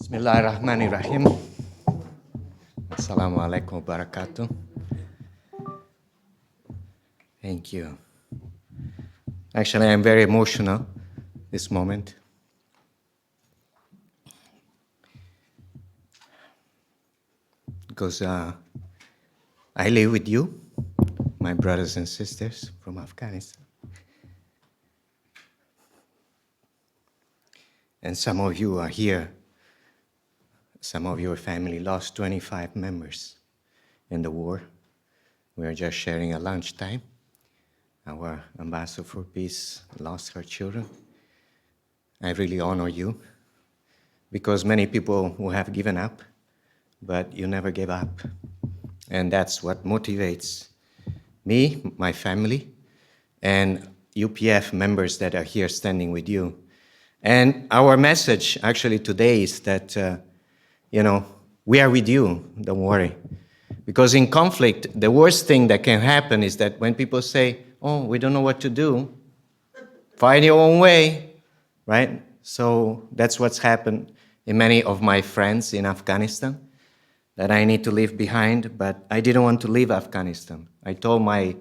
Bismillahirrahmanirrahim. Assalamu alaikum wa barakatuh. Thank you. Actually, I'm very emotional this moment. Because I live with you, my brothers and sisters from Afghanistan. And some of you are here. Some of your family lost 25 members in the war. We are just sharing a lunchtime. Our ambassador for peace lost her children. I really honor you, because many people who have given up, but you never gave up. And that's what motivates me, my family, and UPF members that are here standing with you. And our message actually today is that, we are with you, don't worry. Because in conflict, the worst thing that can happen is that when people say, oh, we don't know what to do, find your own way, right? So that's what's happened in many of my friends in Afghanistan, that I need to leave behind, but I didn't want to leave Afghanistan. I told my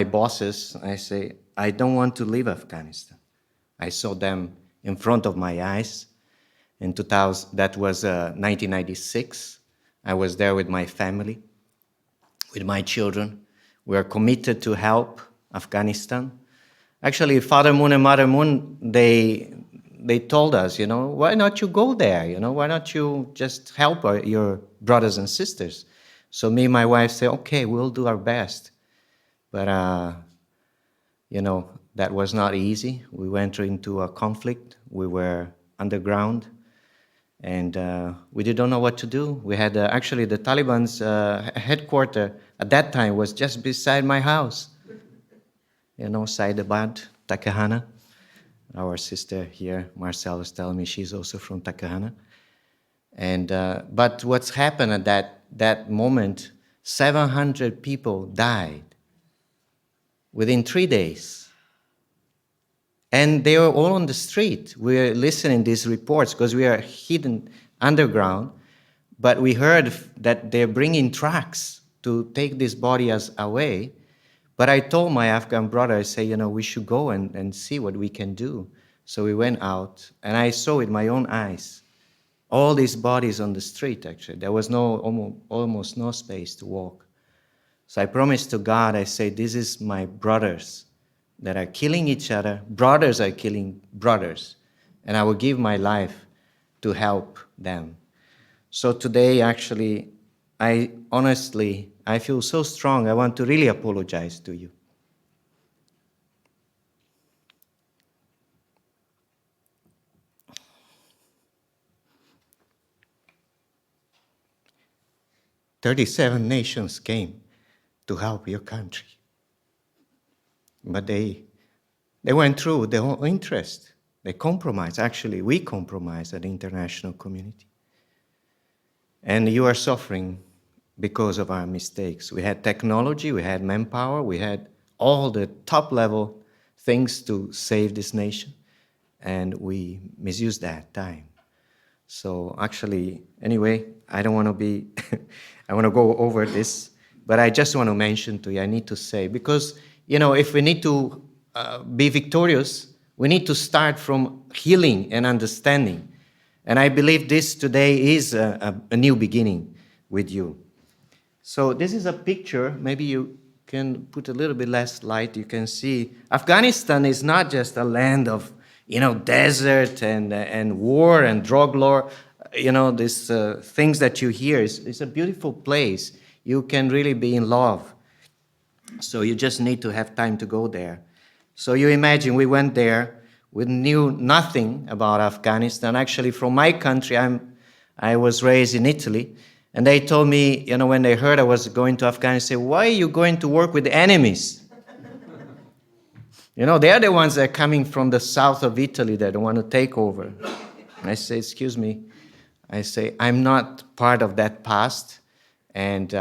bosses, I say, I don't want to leave Afghanistan. I saw them in front of my eyes. In 2000, that was 1996. I was there with my family, with my children. We are committed to help Afghanistan. Actually, Father Moon and Mother Moon, they told us, why not you go there? Why not you just help your brothers and sisters? So me and my wife say, okay, we'll do our best. But, that was not easy. We went into a conflict. We were underground. And we didn't know what to do. We had, actually, the Taliban's headquarters at that time was just beside my house. Saidabad, Takahana. Our sister here, Marcel, is telling me she's also from Takahana. And, but what's happened at that moment, 700 people died within 3 days. And they were all on the street. We were listening to these reports because we are hidden underground. But we heard that they're bringing trucks to take these bodies away. But I told my Afghan brother, I say, we should go and see what we can do. So we went out, and I saw with my own eyes all these bodies on the street, actually. There was almost no space to walk. So I promised to God, I say, this is my brothers that are killing each other. Brothers are killing brothers. And I will give my life to help them. So today, actually, I feel so strong. I want to really apologize to you. "37 nations came to help your country. But they went through their own interest. They compromised. Actually, we compromised as the international community. And you are suffering because of our mistakes. We had technology, we had manpower, we had all the top-level things to save this nation, and we misused that time. So actually, anyway, I don't want to be, I want to go over this, but I just want to mention to you, I need to say, because, if we need to be victorious, we need to start from healing and understanding. And I believe this today is a new beginning with you. So this is a picture. Maybe you can put a little bit less light. You can see Afghanistan is not just a land of, desert and war and drug law. These things that you hear. It's a beautiful place. You can really be in love. So you just need to have time to go there. So you imagine we went there. We knew nothing about Afghanistan. Actually, from my country, I was raised in Italy. And they told me, when they heard I was going to Afghanistan, why are you going to work with enemies? They are the ones that are coming from the south of Italy that want to take over. And I say, excuse me. I say, I'm not part of that past. And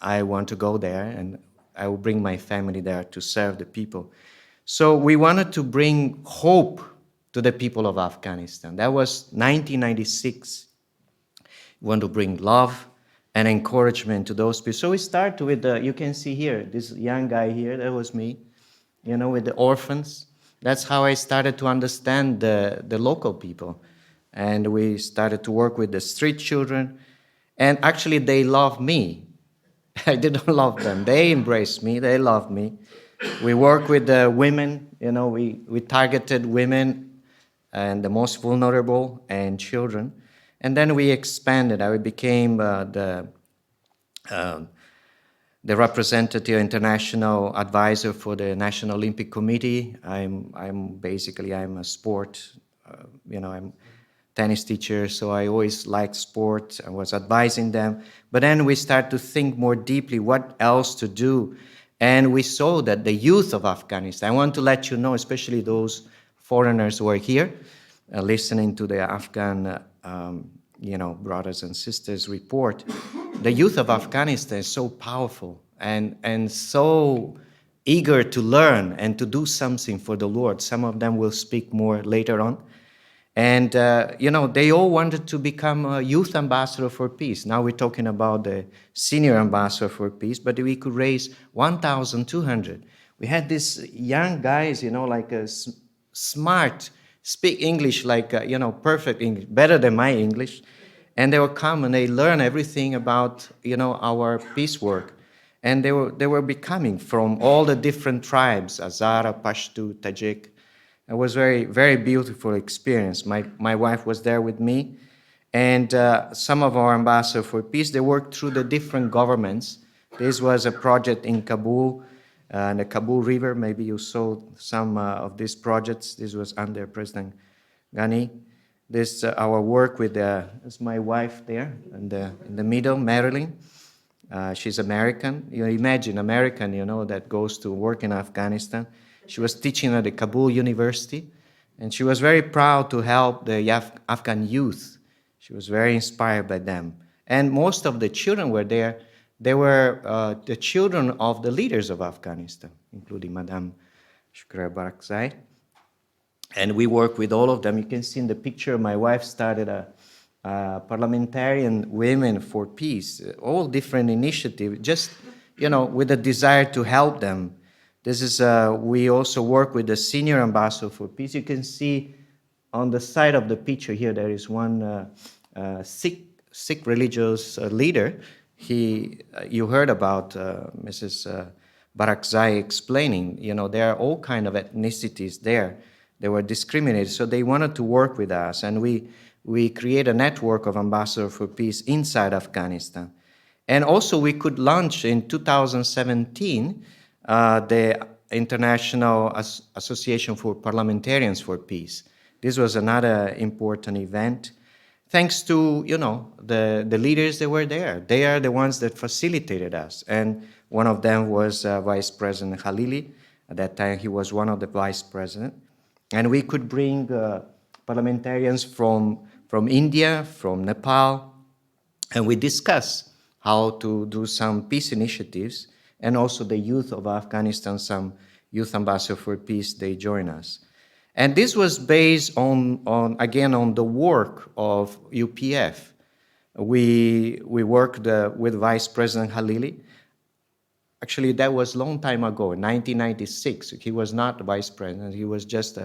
I want to go there. And I will bring my family there to serve the people. So we wanted to bring hope to the people of Afghanistan. That was 1996. We want to bring love and encouragement to those people. So we start with, you can see here, this young guy here, that was me, with the orphans. That's how I started to understand the local people. And we started to work with the street children. And actually, they love me. I didn't love them. They embraced me. They loved me. We work with the women. We targeted women and the most vulnerable and children. And then we expanded. I became the representative international advisor for the National Olympic Committee. I'm a sport, I'm tennis teacher, so I always liked sport. I was advising them. But then we start to think more deeply what else to do. And we saw that the youth of Afghanistan, I want to let you know, especially those foreigners who are here, listening to the Afghan brothers and sisters report, the youth of Afghanistan is so powerful and so eager to learn and to do something for the Lord. Some of them will speak more later on. And, they all wanted to become a youth ambassador for peace. Now we're talking about the senior ambassador for peace, but we could raise 1,200. We had these young guys, like a smart, speak English like, perfect English, better than my English. And they would come and they learn everything about, our peace work. And they were becoming from all the different tribes, Hazara, Pashto, Tajik. It was very, very beautiful experience. My wife was there with me. And some of our ambassadors for peace, they worked through the different governments. This was a project in Kabul, the Kabul River. Maybe you saw some of these projects. This was under President Ghani. This our work with is my wife there in the middle, Marilyn. She's American. You imagine American, that goes to work in Afghanistan. She was teaching at the Kabul University, and she was very proud to help the Afghan youth. She was very inspired by them. And most of the children were there. They were the children of the leaders of Afghanistan, including Madame Shukra Barakzai. And we work with all of them. You can see in the picture, my wife started a parliamentarian women for peace, all different initiatives, just, with a desire to help them. This is, we also work with the senior ambassador for peace. You can see on the side of the picture here, there is one Sikh religious leader. You heard about Mrs. Barakzai explaining, there are all kind of ethnicities there. They were discriminated, so they wanted to work with us. And we create a network of ambassadors for peace inside Afghanistan. And also we could launch in 2017 the International Association for Parliamentarians for Peace. This was another important event. Thanks to, the leaders that were there. They are the ones that facilitated us. And one of them was Vice President Khalili. At that time, he was one of the vice president. And we could bring parliamentarians from India, from Nepal, and we discussed how to do some peace initiatives. And also the youth of Afghanistan, some youth ambassadors for peace, they join us. And this was based on the work of UPF. We worked with Vice President Khalili. Actually, that was a long time ago, 1996. He was not the vice president. He was just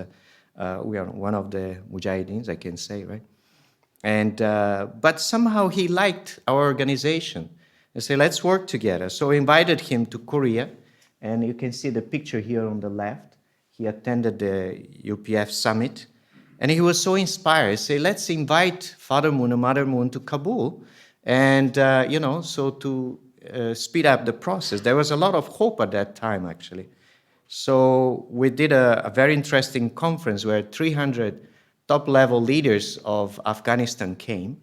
one of the Mujahideens, I can say, right? And but somehow he liked our organization. I said, let's work together. So I invited him to Korea, and you can see the picture here on the left. He attended the UPF summit, and he was so inspired. I said, let's invite Father Moon and Mother Moon to Kabul, and so to speed up the process. There was a lot of hope at that time, actually. So we did a very interesting conference where 300 top-level leaders of Afghanistan came,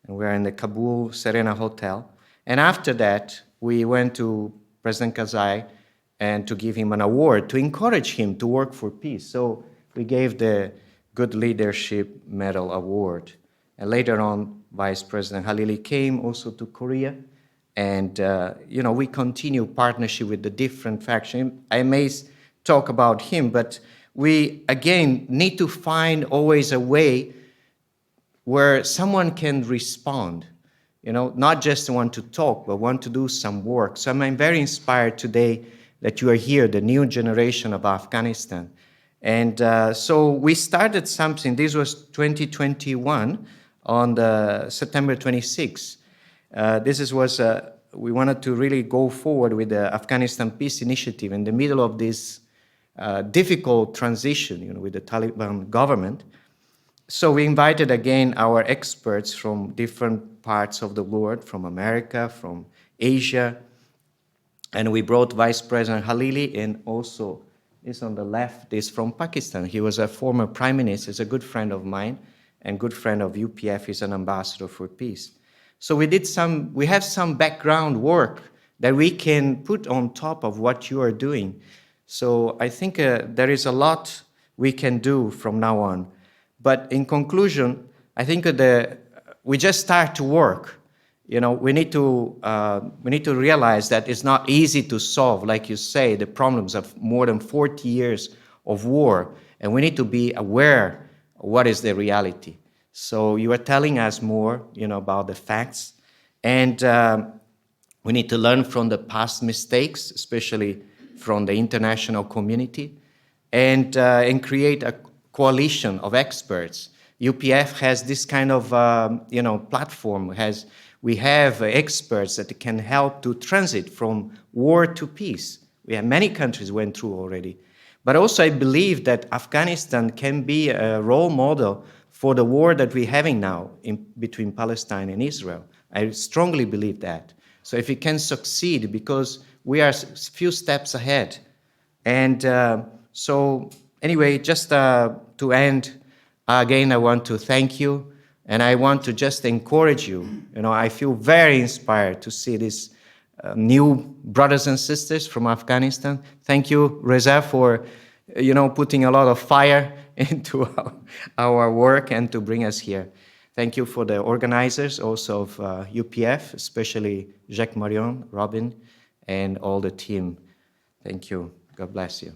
and we were in the Kabul Serena Hotel. And after that, we went to President Karzai and to give him an award to encourage him to work for peace. So we gave the Good Leadership Medal Award. And later on, Vice President Khalili came also to Korea. And, we continue partnership with the different factions. I may talk about him, but we, again, need to find always a way where someone can respond. not just want to talk, but want to do some work. So I'm very inspired today that you are here, the new generation of Afghanistan. And so we started something. This was 2021 on the September 26th. We wanted to really go forward with the Afghanistan Peace Initiative in the middle of this difficult transition, with the Taliban government. So we invited again our experts from different parts of the world, from America, from Asia, and we brought Vice President Halili, and also is on the left, is from Pakistan. He was a former prime minister, he's a good friend of mine, and good friend of UPF, he's an ambassador for peace. So we have some background work that we can put on top of what you are doing. So I think there is a lot we can do from now on. But in conclusion, I think we just start to work. We need to realize that it's not easy to solve, like you say, the problems of more than 40 years of war, and we need to be aware of what is the reality. So you are telling us more, about the facts, and we need to learn from the past mistakes, especially from the international community, and create a coalition of experts. UPF has this kind of platform. We have experts that can help to transit from war to peace. We have many countries went through already. But also I believe that Afghanistan can be a role model for the war that we're having now between Palestine and Israel. I strongly believe that. So if we can succeed, because we are a few steps ahead. And so anyway, just to end, again, I want to thank you. And I want to just encourage you. I feel very inspired to see these new brothers and sisters from Afghanistan. Thank you, Reza, for putting a lot of fire into our work and to bring us here. Thank you for the organizers also of UPF, especially Jacques Marion, Robin, and all the team. Thank you. God bless you.